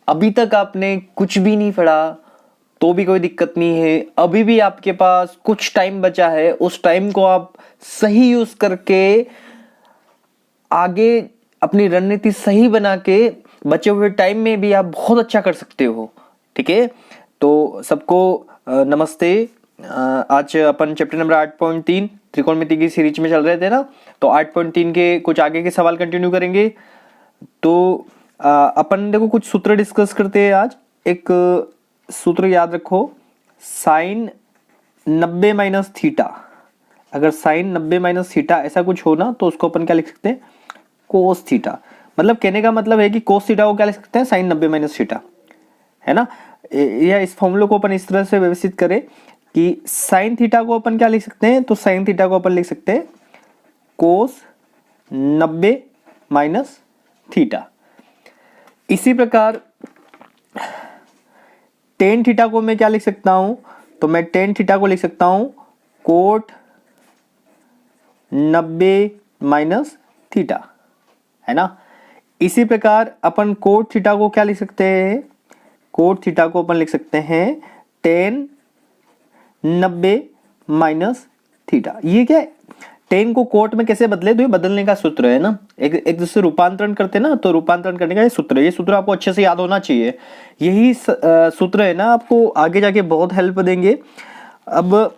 अभी तक आपने कुछ भी नहीं पढ़ा तो भी कोई दिक्कत नहीं है, अभी भी आपके पास कुछ टाइम बचा है, उस टाइम को आप सही यूज करके आगे अपनी रणनीति सही बना के बचे हुए टाइम में भी आप बहुत अच्छा कर सकते हो। ठीक है, तो सबको नमस्ते। आज अपन चैप्टर नंबर 8.3 त्रिकोणमिति की सीरीज में चल रहे थे ना, तो 8.3 के कुछ आगे के सवाल कंटिन्यू करेंगे। तो अपन देखो कुछ सूत्र डिस्कस करते हैं आज। एक सूत्र याद रखो, साइन 90 माइनस थीटा। अगर साइन 90 माइनस थीटा ऐसा कुछ हो ना, तो उसको अपन क्या लिख सकते हैं, कोस थीटा। मतलब कहने का मतलब है कि कोस थीटा को क्या लिख सकते हैं, साइन 90 माइनस थीटा, है ना। या इस फॉर्मूले को अपन इस तरह से व्यवस्थित करें कि साइन थीटा को अपन क्या लिख सकते हैं, तो साइन थीटा को अपन लिख सकते हैं कोस 90 माइनस थीटा। इसी प्रकार टेन थीटा को मैं क्या लिख सकता हूं, तो मैं टेन थीटा को लिख सकता हूं कोट 90 माइनस थीटा, है ना। इसी प्रकार अपन कोट थीटा को क्या लिख सकते हैं, कोट थीटा को अपन लिख सकते हैं टेन 90 माइनस थीटा। ये क्या है, टेन को कोट में कैसे बदले, तो ये बदलने का सूत्र है ना, एक दूसरे रूपांतरण करते हैं ना, तो रूपांतरण करने का ये सूत्र है। ये सूत्र आपको अच्छे से याद होना चाहिए। यही सूत्र है ना, आपको आगे जाके बहुत हेल्प देंगे। अब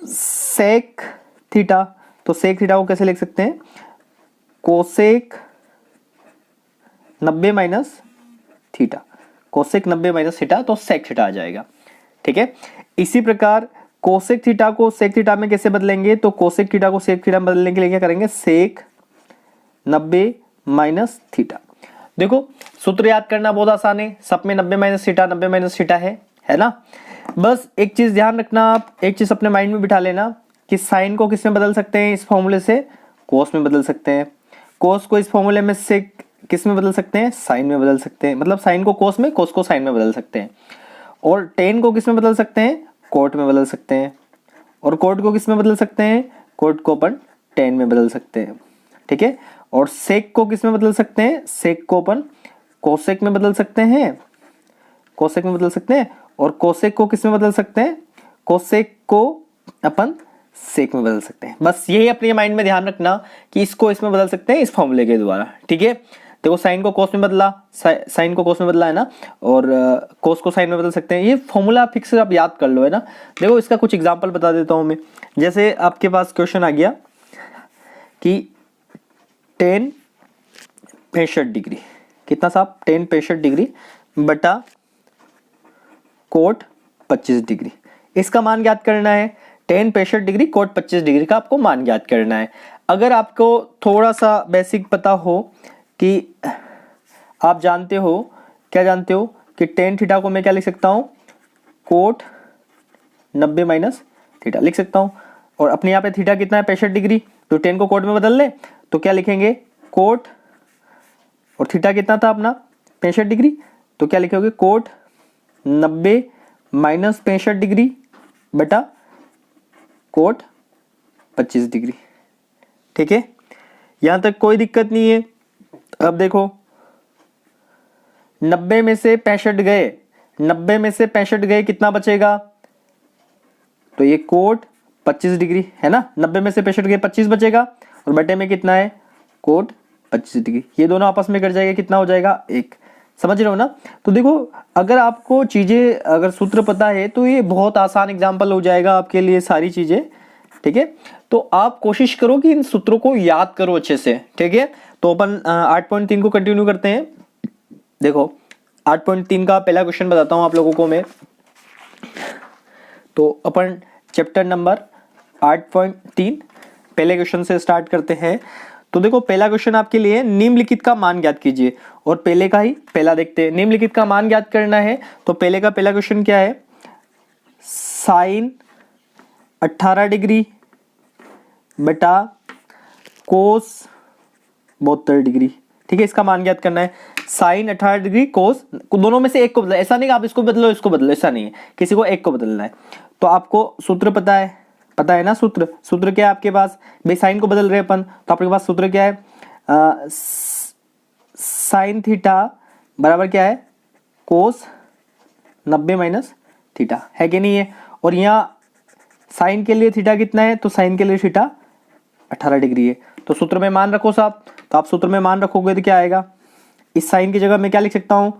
सेक थीटा, तो सेक थीटा को कैसे लिख सकते हैं, cosec 90 minus theta, cosec 90 minus theta, तो सेक थीटा आ जाएगा। ठीक है, इसी प्रकार कोसेक थीटा को सेक थीटा में कैसे बदलेंगे, तो कोसेक थीटा को सेक थीटा में बदलने के लिए क्या करेंगे, सेक 90 माइनस थीटा। देखो सूत्र याद करना बहुत आसान है, सब में 90 माइनस थीटा 90 माइनस थीटा है ना। बस एक चीज ध्यान रखना, आप एक चीज अपने माइंड में बिठा लेना कि साइन को किस में बदल सकते हैं, इस फॉर्मूले से कोस में बदल सकते हैं। कोस को इस फॉर्मूले में से किस में बदल सकते हैं, साइन में बदल सकते हैं। मतलब साइन को कोस में, कोस को साइन में बदल सकते हैं। और टेन को किस में बदल सकते हैं, कोट में बदल सकते हैं। और कोट को किस में बदल सकते हैं, कोट को अपन टेन में बदल सकते हैं। ठीक है, और सेक को किस में बदल सकते हैं, सेक को अपन कोसेक में बदल सकते हैं, कोसेक में बदल सकते हैं। और कोसेक को किस में बदल सकते हैं, कोसेक को अपन सेक में बदल सकते हैं। बस यही अपने माइंड में ध्यान रखना कि इसको इसमें बदल सकते हैं इस फॉर्मूले के द्वारा। ठीक है, देखो साइन को कोस में बदला, साइन को कोस में बदला है ना, और कोस को साइन में बदल सकते हैं। ये फॉर्मूला फिक्स आप याद कर लो, है ना। देखो इसका कुछ एग्जांपल बता देता हूं मैं। जैसे आपके पास क्वेश्चन आ गया कि टेन 65 डिग्री, कितना साहब, टेन 65 डिग्री बटा कोट 25 डिग्री, इसका मान ज्ञात करना है। टेन 65 डिग्री कोट 25 डिग्री का आपको मान ज्ञात करना है। अगर आपको थोड़ा सा बेसिक पता हो कि आप जानते हो, क्या जानते हो कि टेन थीटा को मैं क्या लिख सकता हूं, कोट 90 माइनस थीटा लिख सकता हूं। और अपने यहाँ पे थीटा कितना है, 65 डिग्री, तो टेन को कोट में बदल ले तो क्या लिखेंगे, कोट, और थीटा कितना था अपना 65 डिग्री, तो क्या लिखोगे, कोट 90 माइनस 65 डिग्री बटा कोट 25 डिग्री। ठीक है, यहां तक कोई दिक्कत नहीं है। अब देखो 90 में से 65 गए, 90 में से 65 गए, कितना बचेगा, तो ये कोट 25 डिग्री है ना। 90 में से 65 गए 25 बचेगा, और बटे में कितना है, कोट 25 डिग्री। ये दोनों आपस में कट जाएगा, कितना हो जाएगा, एक। समझ रहे हो ना। तो देखो अगर आपको चीजें, अगर सूत्र पता है तो ये बहुत आसान एग्जाम्पल हो जाएगा आपके लिए सारी चीजें। ठीक है, तो आप कोशिश करो कि इन सूत्रों को याद करो अच्छे से। ठीक है, तो अपन 8.3 को कंटिन्यू करते हैं। देखो 8.3 का पहला क्वेश्चन बताता हूं आप लोगों को मैं। तो अपन चैप्टर नंबर 8.3 पहले क्वेश्चन से स्टार्ट करते हैं। तो देखो पहला क्वेश्चन आपके लिए, निम्नलिखित का मान ज्ञात कीजिए। और पहले का ही पहला देखते हैं, निम्नलिखित का मान ज्ञात करना है। तो पहले का पहला क्वेश्चन क्या है, साइन 18 डिग्री बटा कोस 72 डिग्री। ठीक है, इसका मान ज्ञात करना है। साइन 18 डिग्री, कोस, दोनों में से एक को बदलो। ऐसा नहीं कि आप इसको बदलो इसको बदलो, ऐसा नहीं है, किसी को एक को बदलना है। तो आपको सूत्र पता है ना, सूत्र क्या है आपके पास, भाई साइन को बदल रहे अपन, तो आपके पास सूत्र क्या है, साइन थीटा बराबर क्या है, कोस 90 माइनस थीटा, है कि नहीं है। और यहाँ साइन के लिए थीटा कितना है, तो साइन के लिए थीटा 18 डिग्री है। तो सूत्र में मान रखो साहब, तो आप सूत्र में मान रखोगे तो क्या आएगा, इस साइन की जगह मैं क्या लिख सकता हूँ,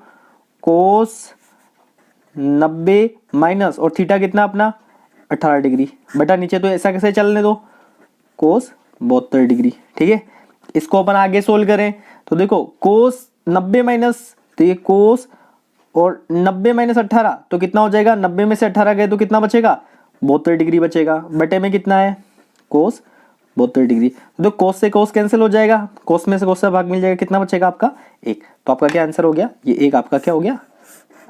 कोस 90 माइनस और थीटा कितना अपना 18 डिग्री, बेटा नीचे तो ऐसा कैसे चलने दो, कोस 72 डिग्री। ठीक है, इसको अपन आगे सोल्व करें तो देखो कोस 90 माइनस, तो ये कोस और 90 माइनस 18 तो कितना हो जाएगा, 90 में से 18 गए तो कितना बचेगा, 72 डिग्री बचेगा। बटे में कितना है, कोस 72 डिग्री। तो कोस से कोस कैंसिल हो जाएगा, कोस में से कोस का भाग मिल जाएगा, कितना बचेगा आपका 1। तो आपका क्या आंसर हो गया, ये 1 आपका क्या हो गया,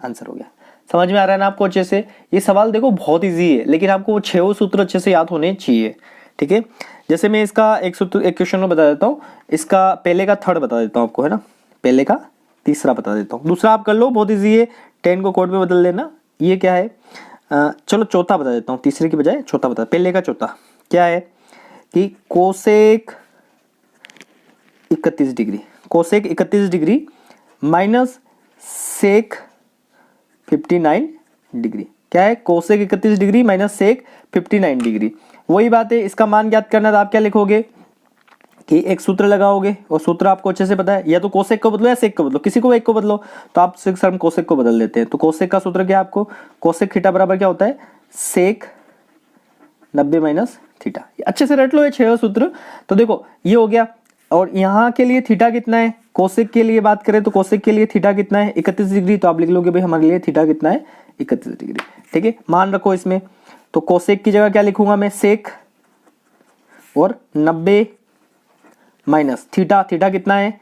आंसर हो गया। समझ में आ रहा है ना आपको अच्छे से। ये सवाल देखो बहुत इजी है, लेकिन आपको वो 6 सूत्र अच्छे से याद होने चाहिए। ठीक है, जैसे मैं इसका एक सूत्र एक क्वेश्चन में बता देता हूँ, इसका पहले का थर्ड बता देता हूँ आपको, है ना, पहले का तीसरा बता देता हूँ, दूसरा आप कर लो, बहुत इजी है, 10 को कोड में बदल लेना। ये क्या है, चलो चौथा बता देता हूँ, तीसरे की बजाय चौथा बता, पहले का चौथा क्या है कि cosec 31 degree, cosec 31 degree minus sec 59 degree, क्या है, cosec 31 degree minus sec 59 degree. वही बात है, इसका मान ज्ञात करना तो आप क्या लिखोगे कि एक सूत्र लगाओगे, और सूत्र आपको अच्छे से पता है, या तो कोसेक को बदलो या सेक को बदलो, किसी को एक को बदलो, तो आप सर हम कोसेक को बदल देते हैं। तो कोसेक का सूत्र क्या है आपको, कोसेक थीटा बराबर क्या होता है, सेक 90 माइनस थीटा। अच्छे से रट लो ये 6 सूत्र। तो देखो ये हो गया, और यहाँ के लिए थीटा कितना है, कोसेक के लिए बात करें तो कोसेक के लिए थीटा कितना है 31 डिग्री, तो आप लिख लोगे भाई हमारे लिए थीटा कितना है 31 डिग्री। ठीक है, मान रखो इसमें, तो कोसेक की जगह क्या लिखूंगा मैं, सेक और 90 माइनस थीटा, थीटा कितना है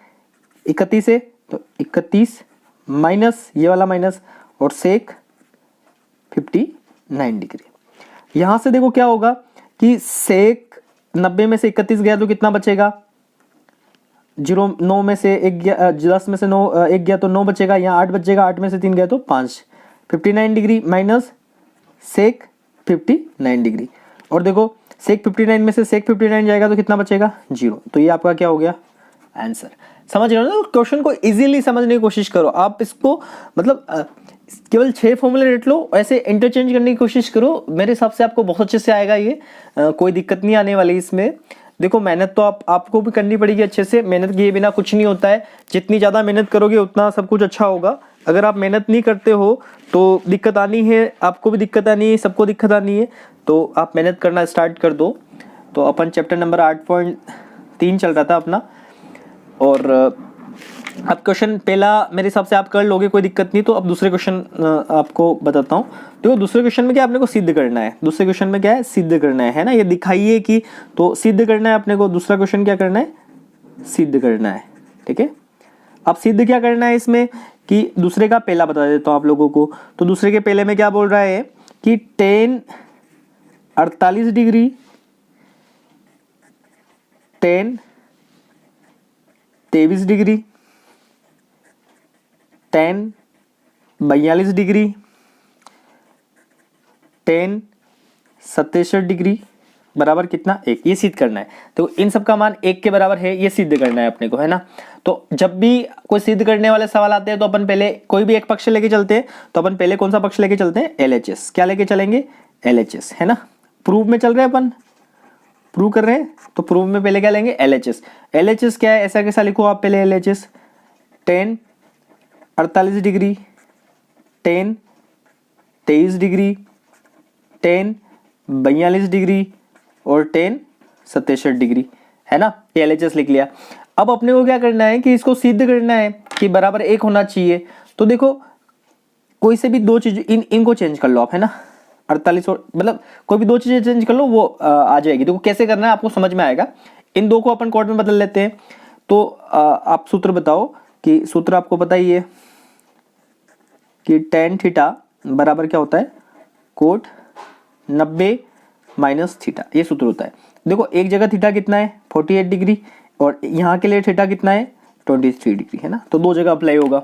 31 है, तो 31 माइनस ये वाला माइनस और सेक 59 डिग्री। यहां से देखो क्या होगा कि सेक 90 में से 31 गया तो कितना बचेगा, 9 में से 1 गया, 10 में से 9 1 गया तो 9 बचेगा, यहाँ 8 बचेगा, 8 में से 3 गया तो 5, 59 डिग्री माइनस सेक 59 डिग्री। और देखो सेक 59 में से सेक 59 जाएगा तो कितना बचेगा, 0। तो ये आपका क्या हो गया, आंसर। समझ रहे हो ना, क्वेश्चन को इजीली समझने की कोशिश करो आप, इसको मतलब केवल 6 फॉर्मूले रट लो, ऐसे इंटरचेंज करने की कोशिश करो, मेरे हिसाब से आपको बहुत अच्छे से आएगा ये, कोई दिक्कत नहीं आने वाली इसमें। देखो मेहनत तो आपको भी करनी पड़ेगी अच्छे से, मेहनत किए बिना कुछ नहीं होता है, जितनी ज़्यादा मेहनत करोगे उतना सब कुछ अच्छा होगा। अगर आप मेहनत नहीं करते हो तो दिक्कत आनी है, आपको भी दिक्कत आनी है, सबको दिक्कत आनी है, तो आप मेहनत करना स्टार्ट कर दो। तो अपन चैप्टर नंबर 8.3 चल रहा था अपना, और अब क्वेश्चन पहला मेरे हिसाब से आप कर लोगे, कोई दिक्कत नहीं। तो अब दूसरे क्वेश्चन आपको बताता हूँ। देखो दूसरे क्वेश्चन में क्या आपने को सिद्ध करना है, दूसरे क्वेश्चन में क्या है, सिद्ध करना है ना, ये दिखाइए कि, तो सिद्ध करना है अपने को। दूसरा क्वेश्चन क्या करना है, सिद्ध करना है। ठीक है, अब सिद्ध क्या करना है इसमें कि दूसरे का पहला बता देता हूँ आप लोगों को। तो दूसरे के पहले में क्या बोल रहा है कि tan 48 degree, tan 23 degree, tan 42 degree, tan 67 degree बराबर कितना, 1, ये सिद्ध करना है। तो इन सब का मान 1 के बराबर है, ये सिद्ध करना है अपने को, है ना। तो जब भी कोई सिद्ध करने वाले सवाल आते हैं तो अपन पहले कोई भी एक पक्ष लेके चलते हैं, तो अपन पहले कौन सा पक्ष लेके चलते हैं, LHS। क्या लेके चलेंगे, LHS, है ना। प्रूव में चल रहे हैं अपन, प्रूव कर रहे हैं, तो प्रूव में पहले क्या लेंगे, LHS। LHS क्या है, ऐसा कैसा लिखो आप पहले LHS, tan 48 degree, tan 23 degree, tan 42 degree और tan 67 डिग्री, है ना। ये LHS लिख लिया। अब अपने को क्या करना है कि इसको सिद्ध करना है कि बराबर 1 होना चाहिए। तो देखो कोई से भी 2 चीज इनको चेंज कर लो आप, है ना। 48 और मतलब कोई भी 2 चीजें चेंज कर लो, वो आ जाएगी। देखो कैसे करना है आपको समझ में आएगा। इन 2 को अपन कोड में बदल लेते हैं। तो आप सूत्र बताओ, कि सूत्र आपको पता ही है कि tan थीटा बराबर क्या होता है, कोट 90 माइनस थीटा, ये सूत्र होता है। देखो एक जगह थीटा कितना है 48 डिग्री, और यहाँ के लिए थीटा कितना है 23 डिग्री, है ना। तो 2 जगह अप्लाई होगा।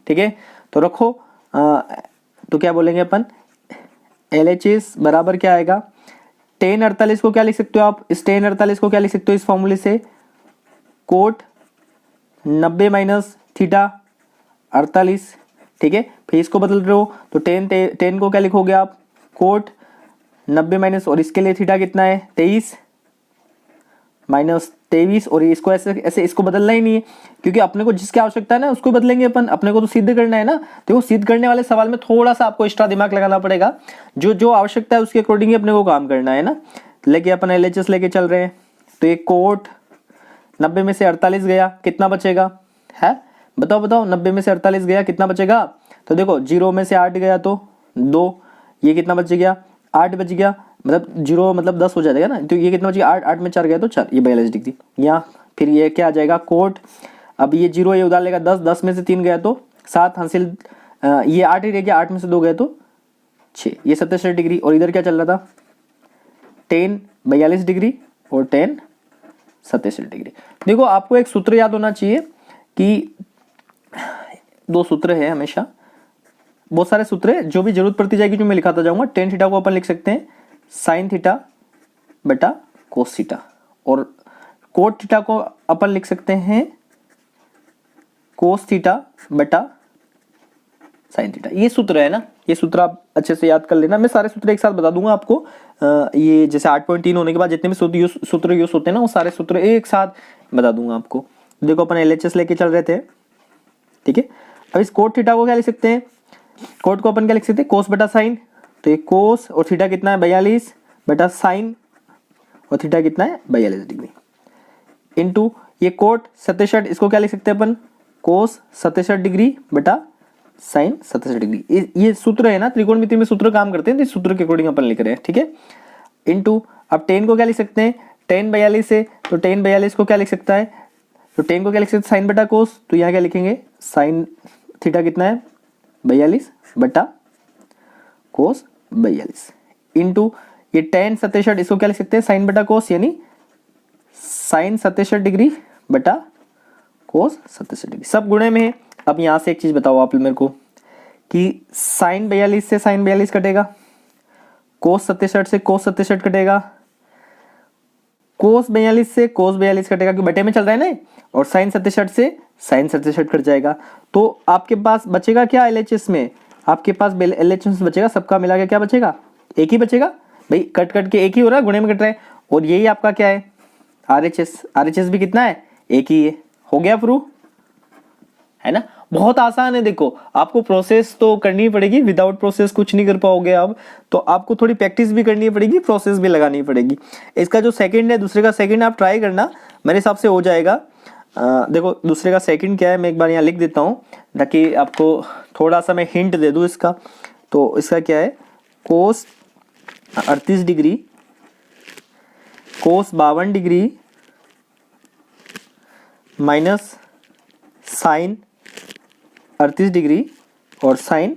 ठीक है, तो रखो तो क्या बोलेंगे अपन, LHS बराबर क्या आएगा, tan 48 को क्या लिख सकते हो आप, इस tan 48 को क्या लिख सकते हो इस फॉर्मूले से, कोट 90 माइनस थीटा 48 ठीक है। फिर इसको बदल रहे हो तो टेन को क्या लिखोगे आप, कोट 90 माइनस, और इसके लिए थीटा कितना है 23 माइनस 23, और इसको ऐसे ऐसे इसको बदलना ही नहीं है, क्योंकि अपने को जिसकी आवश्यकता है ना उसको बदलेंगे अपन, अपने को तो सिद्ध करना है ना। तो वो सिद्ध करने वाले सवाल में थोड़ा सा आपको एक्स्ट्रा दिमाग लगाना पड़ेगा, जो जो आवश्यकता है उसके अकॉर्डिंग ही अपने को काम करना है ना। लेके अपन LHS लेके चल रहे हैं, तो ये कोट 90 में से 48 गया, कितना बचेगा है, बताओ बताओ, 90 में से 48 गया कितना बचेगा। तो देखो 0 में से 8 गया तो 2, ये कितना बच गया 8 बच गया, मतलब 0 मतलब 10 हो जाएगा ना, तो ये कितना बच गया 8, 8 में 4 गया तो 4, ये 42 डिग्री यहाँ। फिर ये क्या आ जाएगा कोट, अब ये 0 ये उधार लेगा 10, 10 में से 3 गया तो 7 हासिल, ये 8 ही रह गया, 8 में से 2 गया तो 6, ये 67 डिग्री। और इधर क्या चल रहा था, टेन 42 डिग्री और टेन 67 डिग्री। देखो आपको एक सूत्र याद होना चाहिए कि 2 सूत्र है हमेशा, बहुत सारे सूत्र है, जो भी जरूरत पड़ती जाएगी जो मैं लिखाता जाऊंगा। टेन थीटा को अपन लिख सकते हैं साइन थीटा बटा कोस थीटा, और कोट थीटा को अपन लिख सकते हैं कोस थीटा बटा साइन थीटा। ये सूत्र है ना, ये सूत्र आप अच्छे से याद कर लेना। मैं सारे सूत्र एक साथ बता दूंगा आपको, ये जैसे 8.3 होने के बाद जितने भी सूत्र यूज होते हैं ना, वो सारे सूत्र एक साथ बता दूंगा आपको। देखो अपन LHS लेके चल रहे थे, ठीक है। अब इस कोट थीटा को क्या लिख सकते हैं, कोट को अपन क्या लिख सकते हैं कोस बटा साइन, तो ये कोस और थीटा कितना है 42 बटा साइन, और थीटा कितना है 42 डिग्री, इनटू ये कोट 67, इसको क्या लिख सकते हैं अपन कोस 67 डिग्री बटा साइन 67 डिग्री। ये सूत्र है ना, त्रिकोणमिति में सूत्र काम करते हैं, तो इस सूत्र के अकॉर्डिंग अपन लिख रहे हैं, ठीक है। इनटू अब टेन को क्या लिख सकते हैं, टेन 42 है तो टेन 42 को क्या लिख सकता है, तो टेन को क्या लिख सकते हैं साइन बटा कोस, तो यहाँ क्या लिखेंगे साइन थीटा कितना है 42 बटा कोस 42, इनटू ये टेन 67, इसको क्या लिख सकते हैं साइन बटा कोस, यानी साइन 67 डिग्री बटा कोस 67 डिग्री, सब गुणे में है। अब यहां से एक चीज बताओ आप मेरे को कि साइन 42 से साइन 42 कटेगा, कोस 67 से कोस 67 कटेगा, कोस 42 से कोस 42 कटेगा, क्योंकि बटे में चल रहा है ना, और साइन 67 से साइन 67 कट जाएगा। तो आपके पास बचेगा क्या LHS में, आपके पास LHS में बचेगा, सबका मिला के क्या बचेगा, एक ही बचेगा भाई, कट कट के एक ही हो रहा है, गुणे में कट रहा है, और यही आपका क्या है RHS भी कितना है एक ही है, हो गया प्रूफ, है ना। बहुत आसान है, देखो आपको प्रोसेस तो करनी पड़ेगी, विदाउट प्रोसेस कुछ नहीं कर पाओगे आप, तो आपको थोड़ी प्रैक्टिस भी करनी पड़ेगी, प्रोसेस भी लगानी पड़ेगी। इसका जो सेकंड है, दूसरे का सेकंड आप ट्राई करना, मेरे हिसाब से हो जाएगा। देखो दूसरे का सेकंड क्या है, मैं एक बार यहाँ लिख देता हूँ ताकि आपको थोड़ा सा मैं हिंट दे दूँ इसका। तो इसका क्या है, कोस 38 डिग्री, कोस 52 डिग्री माइनस साइन 38 डिग्री और साइन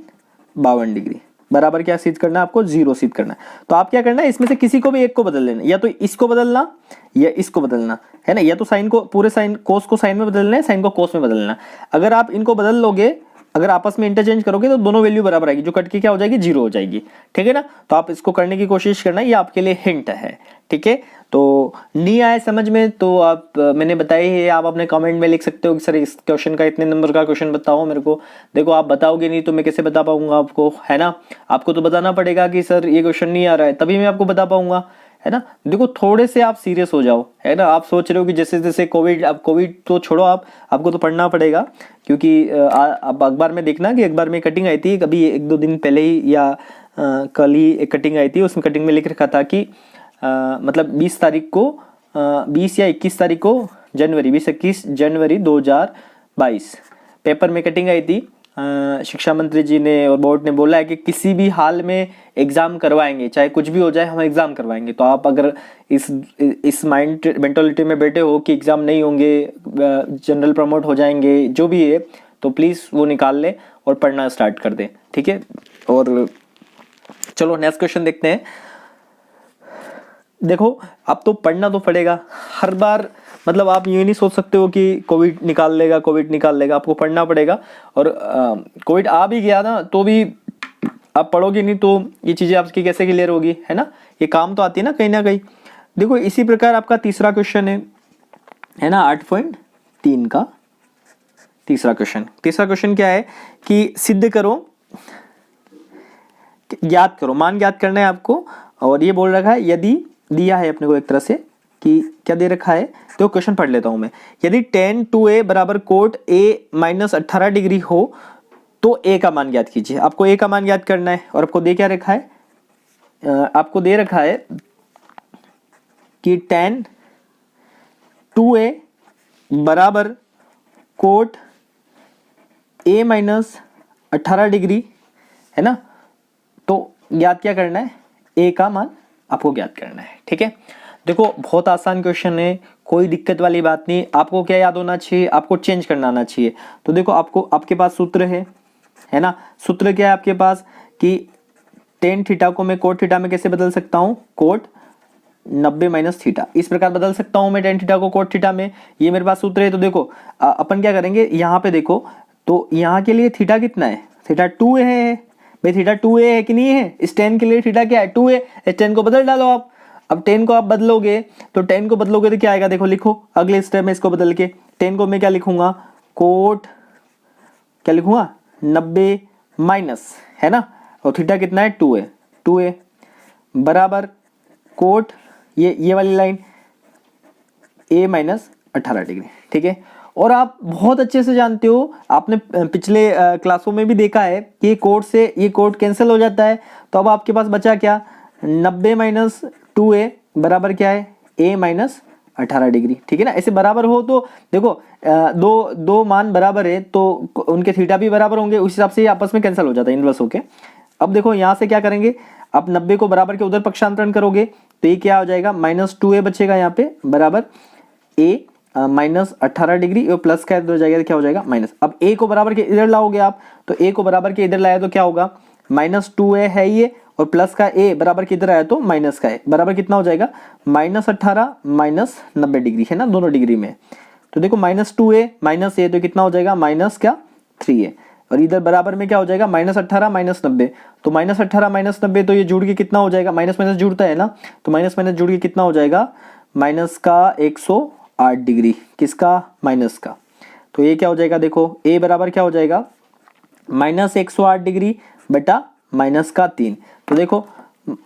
52 डिग्री बराबर क्या सिद्ध करना है आपको, 0 सिद्ध करना है। तो आप क्या करना है, इसमें से किसी को भी एक को बदल लेना, या तो इसको बदलना या इसको बदलना, है ना, या तो साइन को पूरे साइन कोस को साइन में बदलना है, साइन को कोस में बदलना। अगर आप इनको बदल लोगे, अगर आपस में इंटरचेंज करोगे तो दोनों वैल्यू बराबर आएगी, जो कट के क्या हो जाएगी 0 हो जाएगी, ठीक है ना। तो आप इसको करने की कोशिश करना, ये आपके लिए हिंट है, ठीक है। तो नहीं आए समझ में तो आप मैंने बताई है, आप अपने कमेंट में लिख सकते हो कि सर इस क्वेश्चन का इतने नंबर का क्वेश्चन बताओ मेरे को। देखो आप बताओगे नहीं तो मैं कैसे बता पाऊंगा आपको, है ना। आपको तो बताना पड़ेगा कि सर ये क्वेश्चन नहीं आ रहा है, तभी मैं आपको बता पाऊंगा, है ना। देखो थोड़े से आप सीरियस हो जाओ, है ना। आप सोच रहे हो कि जैसे जैसे कोविड, अब कोविड तो छोड़ो, आपको तो पढ़ना पड़ेगा, क्योंकि अब अखबार में देखना कि अखबार में कटिंग आई थी कभी 1-2 दिन पहले ही, या कल ही एक कटिंग आई थी, उसमें कटिंग में लिख रखा था कि मतलब 20 तारीख को 20 या 21 तारीख को जनवरी 20-21 जनवरी 2022 पेपर में कटिंग आई थी। शिक्षा मंत्री जी ने और बोर्ड ने बोला है कि किसी भी हाल में एग्जाम करवाएंगे, चाहे कुछ भी हो जाए हम एग्जाम करवाएंगे। तो आप अगर इस मेंटालिटी में बैठे हो कि एग्जाम नहीं होंगे, जनरल प्रमोट हो जाएंगे, जो भी है, तो प्लीज़ वो निकाल ले और पढ़ना स्टार्ट कर दें, ठीक है। और चलो नेक्स्ट क्वेश्चन देखते हैं। देखो अब तो पढ़ना तो पड़ेगा हर बार, मतलब आप ये नहीं सोच सकते हो कि कोविड निकाल लेगा, आपको पढ़ना पड़ेगा। और कोविड आ भी गया ना तो भी आप पढ़ोगे नहीं तो ये चीज़ें आपकी कैसे क्लियर होगी, है ना। ये काम तो आती है ना कहीं। देखो इसी प्रकार आपका तीसरा क्वेश्चन है ना 8.3 का, तीसरा क्वेश्चन क्या है कि सिद्ध करो, ज्ञात करो, मान ज्ञात करना है आपको। और ये बोल रखा है यदि दिया है अपने को एक तरह से कि क्या दे रखा है, तो क्वेश्चन पढ़ लेता हूं मैं। यदि tan 2a बराबर कोट a माइनस 18 डिग्री हो तो a का मान ज्ञात कीजिए। आपको a का मान ज्ञात करना है और आपको दे क्या रखा है, आपको दे रखा है कि tan 2a बराबर कोट a माइनस 18 डिग्री है ना। तो ज्ञात क्या करना है, a का मान आपको ज्ञात करना है। ठीक है, देखो बहुत आसान क्वेश्चन है, कोई दिक्कत वाली बात नहीं। आपको क्या याद होना चाहिए, आपको चेंज करना आना चाहिए। तो देखो आपको, आपके पास सूत्र है ना। सूत्र क्या है आपके पास कि टेन थीटा को मैं कोट थीटा में कैसे बदल सकता हूँ, कोट 90 माइनस थीटा, इस प्रकार बदल सकता हूँ मैं टेन थीटा को कोट थीटा में। ये मेरे पास सूत्र है। तो देखो अपन क्या करेंगे, यहाँ पे देखो तो यहाँ के लिए थीटा कितना है, थीटा 2a है भाई। थीटा 2a है कि नहीं है, इस टेन के लिए थीटा क्या है 2a। इस टेन को बदल डालो आप। अब 10 को आप बदलोगे तो 10 को बदलोगे तो क्या आएगा, देखो लिखो अगले स्टेप में इसको बदल के। 10 को मैं क्या लिखूंगा, कोट क्या लिखूंगा 90 माइनस है ना, और थीटा कितना है 2a बराबर कोट ये वाली लाइन a माइनस 18 डिग्री। ठीक है, और आप बहुत अच्छे से जानते हो, आपने पिछले क्लासों में भी देखा है कि ये कोट से ये कोट कैंसिल हो जाता है। तो अब आपके पास बचा क्या, 90 माइनस 2a बराबर क्या है a माइनस 18 डिग्री। ठीक है ना, ऐसे बराबर हो तो देखो दो मान बराबर है तो उनके थीटा भी बराबर होंगे, उस हिसाब से ये आपस में कैंसिल हो जाता है इनवर्स होके। अब देखो यहाँ से क्या करेंगे, आप 90 को बराबर के उधर पक्षांतरण करोगे तो ये क्या हो जाएगा, माइनस 2a बचेगा यहाँ पे बराबर a माइनस 18 डिग्री, और प्लस का इधर जाएगा तो क्या हो जाएगा माइनस। अब a को बराबर के इधर लाओगे आप, तो a को बराबर के इधर लाया तो क्या होगा, माइनस 2a है ये, और प्लस का a बराबर किधर आया तो माइनस का है, बराबर कितना हो जाएगा माइनस 18 माइनस 90 डिग्री है ना, दोनों डिग्री में। तो देखो माइनस 2a माइनस a तो कितना हो जाएगा माइनस क्या 3a, और इधर बराबर में क्या हो जाएगा माइनस 18 माइनस 90। तो माइनस 18 माइनस 90 तो ये जुड़ के कितना हो जाएगा, माइनस माइनस जुड़ता है ना, तो माइनस माइनस जुड़ के कितना हो जाएगा माइनस का 108 डिग्री, किसका माइनस का। तो ये क्या हो जाएगा, देखो a बराबर क्या हो जाएगा माइनस 108 डिग्री बटा माइनस का 3। तो देखो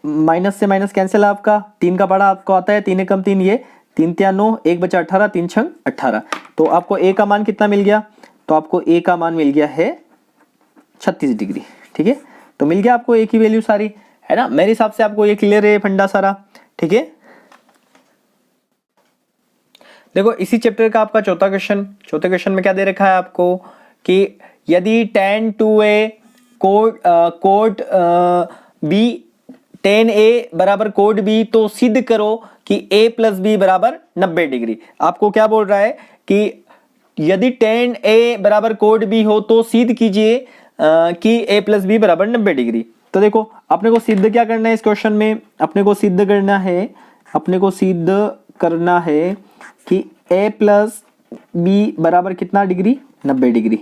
माइनस से माइनस कैंसिल है आपका, 3 का बड़ा आपको आता है 3 एकम 3, ये 3 3 9, 1 बचा 18, 3 6 18। तो आपको a का मान कितना मिल गया, तो आपको a का मान मिल गया है 36 डिग्री। ठीक है, तो मिल गया आपको a की वैल्यू सारी, है ना। मेरे हिसाब से आपको ये क्लियर है फंडा सारा। ठीक है, देखो इसी चैप्टर का आपका चौथे क्वेश्चन में क्या दे रखा है आपको कि यदि tan 2a cot b tan a बराबर कोट b तो सिद्ध करो कि a प्लस बी बराबर 90 डिग्री। आपको क्या बोल रहा है कि यदि tan a बराबर कोट b हो तो सिद्ध कीजिए कि a प्लस बी बराबर 90 डिग्री। तो देखो अपने को सिद्ध क्या करना है इस क्वेश्चन में, अपने को सिद्ध करना है कि a प्लस बी बराबर कितना डिग्री 90 डिग्री।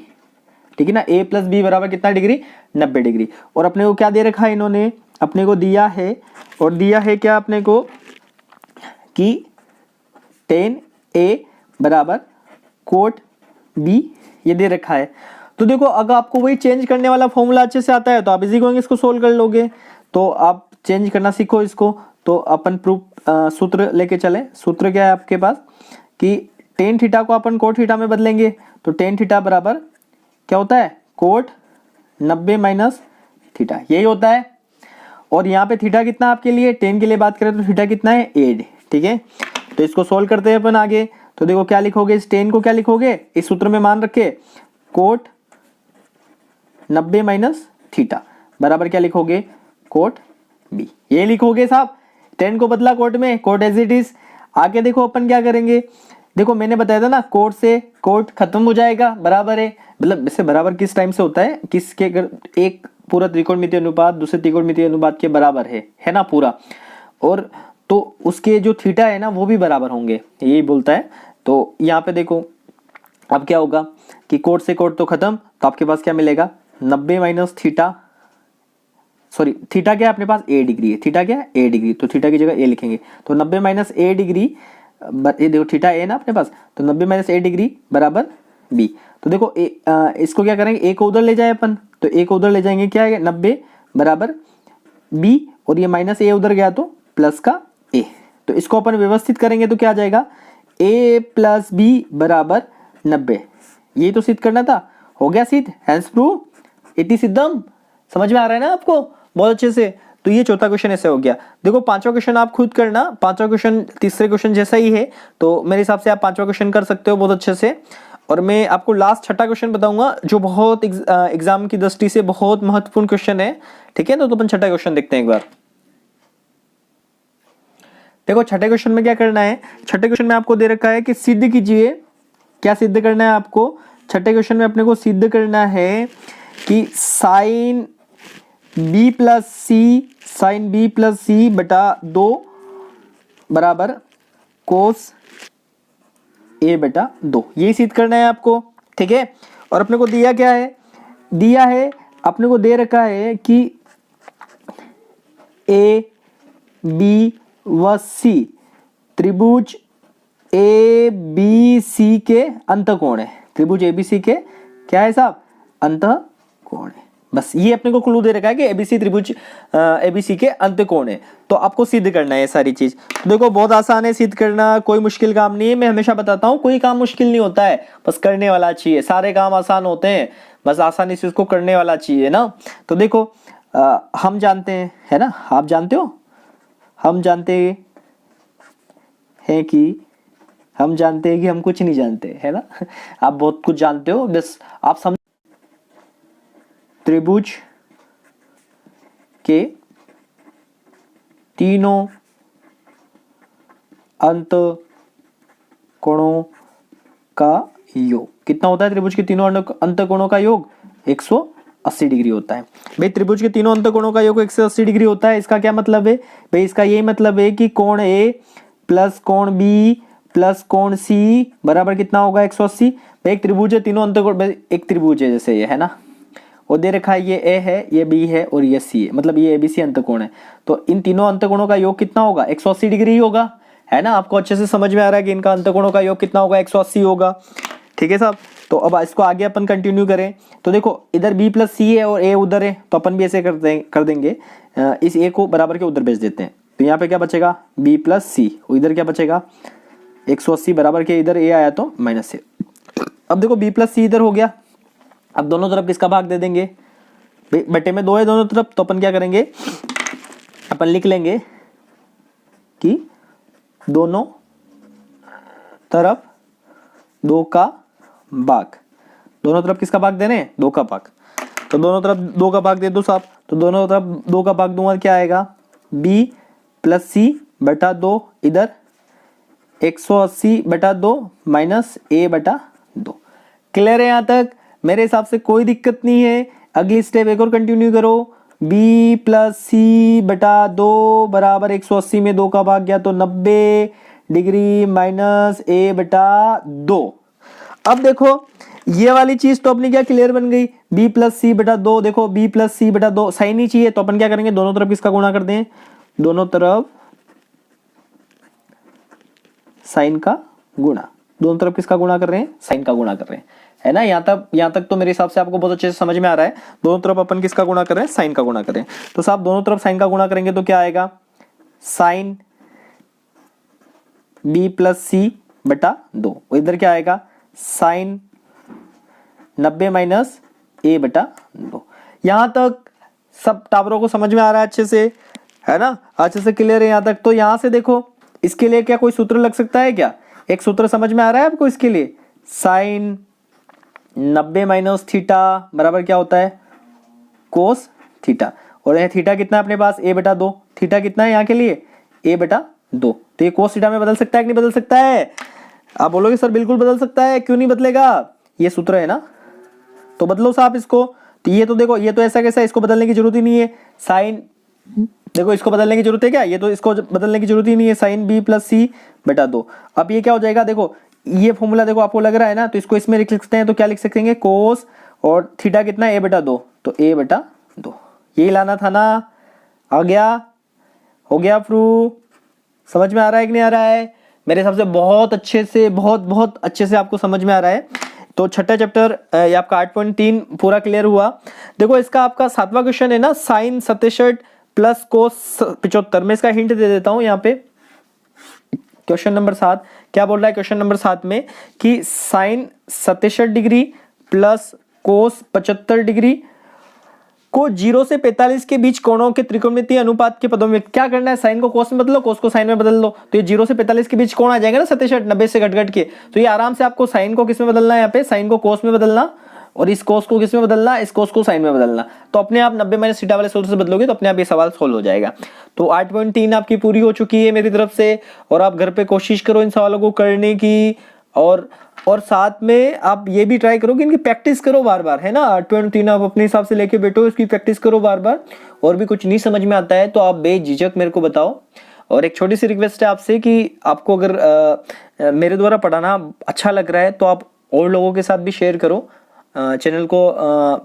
ठीक है ना, a प्लस बी बराबर कितना डिग्री 90 डिग्री। और अपने को क्या दे रखा है, इन्होंने अपने को दिया है, और दिया है क्या अपने को कि tan a बराबर कोट b ये दे रखा है। तो देखो अगर आपको वही चेंज करने वाला फॉर्मूला अच्छे से आता है तो आप इजी गोइंग इसको सोल्व कर लोगे। तो आप चेंज करना सीखो इसको। तो अपन प्रूफ सूत्र लेके चले। सूत्र क्या है आपके पास कि tan थीटा को अपन कोट थीटा में बदलेंगे, तो tan थीटा बराबर क्या होता है कोट 90 माइनस थीटा, यही होता है। और यहाँ पे थीटा कितना आपके लिए, tan के लिए बात करें तो थीटा कितना है 8। ठीक है, तो इसको सोल्व करते हैं अपन आगे। तो देखो क्या लिखोगे, इस tan को क्या लिखोगे, इस सूत्र में मान रखे कोट 90 माइनस थीटा बराबर क्या लिखोगे कोट b, ये लिखोगे साहब। tan को बदला कोट में, कोट एज इट इज। आगे देखो अपन क्या करेंगे, देखो मैंने बताया था ना कोट से कोट खत्म हो जाएगा, बराबर है, मतलब इससे बराबर किस टाइम से होता है, किसके अगर एक पूरा त्रिकोणमितीय अनुपात दूसरे त्रिकोणमितीय अनुपात के बराबर है ना पूरा, और तो उसके जो थीटा है ना वो भी बराबर होंगे, यही बोलता है। तो यहाँ पे देखो अब क्या होगा कि कोट से कोट तो खत्म, तो आपके पास क्या मिलेगा 90 माइनस थीटा, सॉरी थीटा क्या है अपने पास a डिग्री है, थीटा क्या है a डिग्री, तो थीटा की जगह a लिखेंगे। तो 90 माइनस a डिग्री, ये देखो थीटा a ना अपने पास, तो 90 माइनस a डिग्री बराबर बी। तो देखो इसको क्या करेंगे, ए को उधर ले जाए अपन, तो ए को उधर ले जाएंगे, क्या है 90 बराबर बी, और ये माइनस ए उधर गया तो प्लस का ए। तो इसको अपन व्यवस्थित करेंगे तो क्या आ जाएगा, ए प्लस बी बराबर 90। ये तो सिद्ध करना था, हो गया सिद्ध, हैंस प्रूव इति सिद्धम। समझ में आ रहा है ना आपको बहुत अच्छे से। तो ये चौथा क्वेश्चन ऐसे हो गया। देखो पांचवा क्वेश्चन आप खुद करना, पांचवा क्वेश्चन तीसरे क्वेश्चन जैसा ही है, तो मेरे हिसाब से आप पांचवा क्वेश्चन कर सकते हो बहुत अच्छे से। और मैं आपको लास्ट छठा क्वेश्चन बताऊंगा जो बहुत एग्जाम की दृष्टि से बहुत महत्वपूर्ण क्वेश्चन है, ठीक है। तो अपन छठा क्वेश्चन देखते हैं एक बार। देखो छठे क्वेश्चन में क्या करना है, छठे क्वेश्चन में आपको दे रखा है कि सिद्ध कीजिए, क्या सिद्ध करना है आपको छठे क्वेश्चन में, अपने को सिद्ध करना है कि साइन बी प्लस सी बटा 2 बराबर कोस ए बटा 2, ये सिद्ध करना है आपको, ठीक है। और अपने को दिया क्या है, दिया है अपने को दे रखा है कि ए बी व सी त्रिभुज ए बी सी के अंतःकोण है, त्रिभुज ए बी सी के क्या है साहब, अंतःकोण है। बस ये अपने को क्लू दे रखा है कि एबीसी त्रिभुज एबीसी के अंतःकोण है। तो आपको सिद्ध करना है ये सारी चीज। तो देखो बहुत आसान है सिद्ध करना, कोई मुश्किल काम नहीं है। मैं हमेशा बताता हूँ कोई काम मुश्किल नहीं होता है, बस करने वाला चाहिए। सारे काम आसान होते हैं, बस आसानी से उसको करने वाला चाहिए ना। तो देखो हम जानते हैं, है ना, आप जानते हो, हम जानते हैं कि हम कुछ नहीं जानते, है ना। आप बहुत कुछ जानते हो, बस आप समझ। त्रिभुज के तीनों अंतःकोणों का योग कितना होता है, त्रिभुज के तीनों अंतःकोणों का योग 180 डिग्री होता है। भाई त्रिभुज के तीनों अंतःकोणों का योग 180 डिग्री होता है, इसका क्या मतलब है भाई, इसका यही मतलब है कि कोण ए प्लस कोण बी प्लस कोण सी बराबर कितना होगा 180। भाई एक त्रिभुज है, तीनों अंतःकोण, एक त्रिभुज है जैसे ये, है ना, और दे रखा है ये ए है, ये बी है और ये सी है, मतलब ये एबीसी अंतःकोण है। तो इन तीनों अंतःकोणों का योग कितना होगा, 180 डिग्री होगा, है ना। आपको अच्छे से समझ में आ रहा है कि इनका अंतःकोणों का योग कितना होगा, 180 होगा, ठीक है साहब। तो अब इसको आगे अपन कंटिन्यू करें। तो देखो इधर बी प्लस सी है और ए उधर है, तो अपन भी ऐसे कर देंगे, इस ए को बराबर के उधर भेज देते हैं। तो यहाँ पे क्या बचेगा, बी प्लस सी, इधर क्या बचेगा 180 बराबर के इधर ए आया तो माइनस ए। अब देखो बी प्लस सी इधर हो गया, अब दोनों तरफ किसका भाग दे देंगे, बटे में 2 है दोनों तरफ, तो अपन क्या करेंगे, अपन लिख लेंगे कि दोनों तरफ 2 का भाग, दोनों तरफ किसका भाग देने, 2 का भाग। तो दोनों तरफ 2 का भाग दे दो साहब, तो दोनों तरफ 2 का भाग दूंगा, क्या आएगा b प्लस सी बटा 2, इधर 180 बटा 2 माइनस a बटा 2। क्लियर है यहाँ तक, मेरे हिसाब से कोई दिक्कत नहीं है। अगली स्टेप एक और कंटिन्यू करो, b प्लस सी बटा 2 बराबर 180 में 2 का भाग गया तो 90 डिग्री माइनस a बटा 2। अब देखो ये वाली चीज तो अपनी क्या क्लियर बन गई, b प्लस सी बटा 2। देखो b प्लस सी बटा 2 साइन ही चाहिए, तो अपन क्या करेंगे, दोनों तरफ किसका गुणा कर दें, दोनों तरफ साइन का गुणा, दोनों तरफ किसका गुणा कर रहे हैं, साइन का गुणा कर रहे हैं, है ना। यहाँ तक तो मेरे हिसाब से आपको बहुत अच्छे से समझ में आ रहा है। दोनों तरफ अपन किसका गुणा कर रहे हैं, साइन का गुणा कर रहे हैं। तो साहब दोनों तरफ साइन का गुणा करेंगे तो क्या आएगा, साइन b प्लस सी बटा 2, इधर क्या आएगा साइन 90 माइनस a बटा 2। यहां तक सब टावरों को समझ में आ रहा है अच्छे से, है ना, अच्छे से क्लियर है यहाँ तक। तो यहां से देखो इसके लिए क्या कोई सूत्र लग सकता है क्या, एक सूत्र समझ में आ रहा है आपको इसके लिए, साइन 90 माइनस थीटा बराबर क्या होता है, कोस थीटा। और यह थीटा कितना है अपने पास, a बटा 2, थीटा कितना है यहाँ के लिए, a बटा 2। तो ये कोस थीटा में बदल सकता है कि नहीं बदल सकता है, आप बोलोगे सर बिल्कुल बदल सकता है, क्यों नहीं बदलेगा, ये सूत्र है ना, तो बदलो साहब इसको। तो ये तो देखो ये तो ऐसा कैसा है, इसको बदलने की जरूरत ही नहीं है, साइन देखो इसको बदलने की जरूरत है क्या, ये तो इसको बदलने की जरूरत ही नहीं है, साइन b प्लस सी बटा 2। अब ये क्या हो जाएगा, देखो ये फॉर्मूला देखो आपको लग रहा है ना, तो इसको इसमें लिख सकते हैं, तो क्या लिख सकते कोस और थीटा कितना है a बटा 2, तो a बटा 2 यही लाना था ना, आ गया, हो गया प्रूफ। समझ में आ रहा है कि नहीं आ रहा है, मेरे हिसाब से बहुत अच्छे से बहुत अच्छे से आपको समझ में आ रहा है। तो छठा चैप्टर ये आपका 8.3 पूरा क्लियर हुआ। देखो इसका आपका 7वां क्वेश्चन है ना, साइन 67 प्लस कोस 75। मैं इसका हिंट दे देता हूं यहाँ पे। क्वेश्चन नंबर 7 क्या बोल रहा है, क्वेश्चन नंबर 7 में कि sine 67 degree plus cos 75 degree को 0 से 45 के बीच कोणों के त्रिकोणमितीय अनुपात के पदों में क्या करना है। साइन को कोस में बदलो, कोस को साइन में बदल दो, तो ये 0 से 45 के बीच कोण आ जाएगा ना 67, 90 से घट के। तो ये आराम से आपको साइन को किस में बदलना है, यहाँ पे साइन को कोस में बदलना और इस कोस को किस में बदलना, इस कोस को साइन में बदलना। तो अपने आप 90 माइनस थीटा वाले सूत्र से बदलोगे तो अपने आप ये सवाल सोल्व हो जाएगा। तो 8.3 आपकी पूरी हो चुकी है मेरी तरफ से, और आप घर पे कोशिश करो इन सवालों को करने की, और साथ में आप ये भी ट्राई करो कि इनकी प्रैक्टिस करो बार बार, है ना। 8.3 आप अपने हिसाब से लेके बैठो, इसकी प्रैक्टिस करो बार बार। और भी कुछ नहीं समझ में आता है तो आप बेझिझक मेरे को बताओ। और एक छोटी सी रिक्वेस्ट है आपसे कि आपको अगर मेरे द्वारा पढ़ाना अच्छा लग रहा है तो आप और लोगों के साथ भी शेयर करो चैनल को,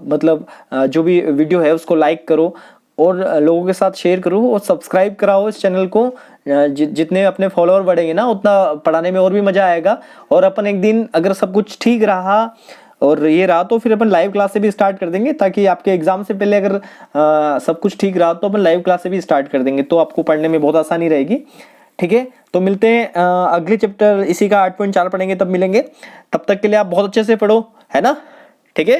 मतलब जो भी वीडियो है उसको लाइक करो और लोगों के साथ शेयर करो और सब्सक्राइब कराओ इस चैनल को। जितने अपने फॉलोअर बढ़ेंगे ना उतना पढ़ाने में और भी मजा आएगा। और अपन एक दिन अगर सब कुछ ठीक रहा और ये रहा तो फिर अपन लाइव क्लास से भी स्टार्ट कर देंगे, ताकि आपके एग्जाम से पहले अगर सब कुछ ठीक रहा तो अपन लाइव क्लास से भी स्टार्ट कर देंगे, तो आपको पढ़ने में बहुत आसानी रहेगी। ठीक है, तो मिलते हैं अगले चैप्टर इसी का 8.4 पढ़ेंगे, तब मिलेंगे। तब तक के लिए आप बहुत अच्छे से पढ़ो, है ना। ठीक है।